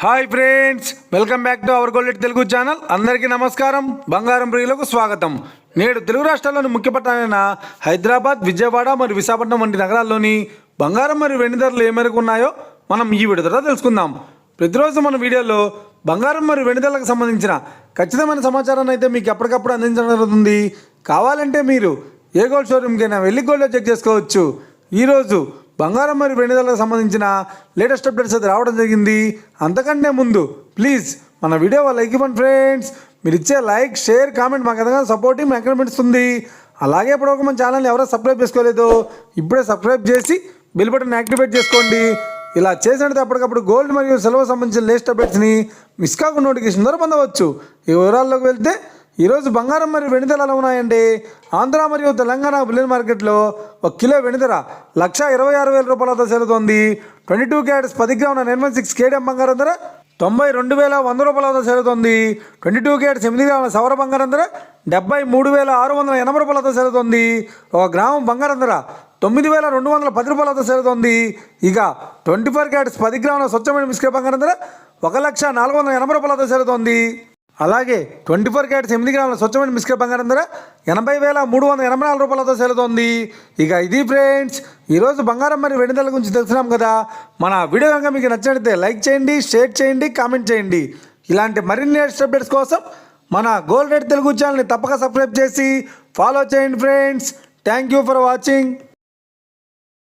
Hi friends, welcome back to our gold Telugu channel. అందరికీ నమస్కారం. బంగారం ప్రియులకు స్వాగతం. నేడు తెలుగు రాష్ట్రాల్లోని ముఖ్య పట్టణాలైన హైదరాబాద్, విజయవాడ మరియు విశాఖపట్నం వంటి నగరాల్లోని బంగారం మరియు వెండి ధరలు ఏ మేరకు ఉన్నాయో మనం ఈ వీడియో ద్వారా తెలుసుకుందాం. ప్రతిరోజు మన వీడియోలో బంగారం మరియు వెండి ధరలకు సంబంధించిన ఖచ్చితమైన సమాచారాన్ని అయితే మీకు ఎప్పటికప్పుడు అందించడం జరుగుతుంది. కావాలంటే మీరు ఏ గోల్డ్ షోరూమ్కైనా వెళ్ళి గోల్డ్లో చెక్ చేసుకోవచ్చు. ఈరోజు బంగారం మరియు వెండి ధరలకు సంబంధించిన లేటెస్ట్ అప్డేట్స్ అయితే రావడం జరిగింది. అంతకంటే ముందు ప్లీజ్ మన వీడియో లైక్ ఇవ్వండి ఫ్రెండ్స్. మీరు ఇచ్చే లైక్, షేర్, కామెంట్ మాకు ఎంతగానో సపోర్టింగ్ ఎంకరేజ్మెంట్ ఇస్తుంది. అలాగే ఇప్పుడు మన ఛానల్ని ఎవరో సబ్స్క్రైబ్ చేసుకోలేదో ఇప్పుడే సబ్స్క్రైబ్ చేసి బెల్ బటన్ యాక్టివేట్ చేసుకోండి. ఇలా చేసినట్టు అప్పటికప్పుడు గోల్డ్ మరియు సిల్వర్ సంబంధించిన లేటెస్ట్ అప్డేట్స్ని మిస్ కాకుండా నోటిఫికేషన్ ద్వారా పొందవచ్చు. ఈ వివరాల్లోకి వెళ్తే ఈరోజు బంగారం మరియు వెండి ధరలు ఎలా ఉన్నాయంటే, ఆంధ్ర మరియు తెలంగాణ బులియన్ మార్కెట్లో 1 కిలో వెండి ధర 1,26,000 రూపాయలతో సేలుతోంది. 22 క్యారెట్స్ 10 గ్రాముల 916 కేడిఎం బంగారం ధర 92,100 రూపాయలతో సేలుతోంది. 22 క్యారెట్స్ 8 గ్రాముల సవర బంగారం ధర 73,680 రూపాయలతో సేలుతోంది. 1 గ్రాము బంగారం ధర 9,210 రూపాయలతో సేలుతోంది. ఇక 24 క్యారెట్స్ 10 గ్రాముల స్వచ్ఛమైన మిస్కే బంగారం ధర 1,04,80 రూపాయలతో సేలుతోంది. అలాగే 24 క్యారెట్స్ 8 గ్రాముల స్వచ్ఛమైన మిస్కే బంగారం ధర 80,384 రూపాయలతో సేలుతోంది. ఇక ఇది ఫ్రెండ్స్ ఈరోజు బంగారం మరియు వెండి ధరల గురించి తెలుసుకున్నాం కదా. మన వీడియో కనుక మీకు నచ్చినట్లయితే లైక్ చేయండి, షేర్ చేయండి, కామెంట్ చేయండి. ఇలాంటి మరిన్ని లేటెస్ట్ అప్డేట్స్ కోసం మన గోల్డ్ రేట్ తెలుగు ఛానల్ని తప్పక సబ్స్క్రైబ్ చేసి ఫాలో చేయండి friends. Thank you for watching.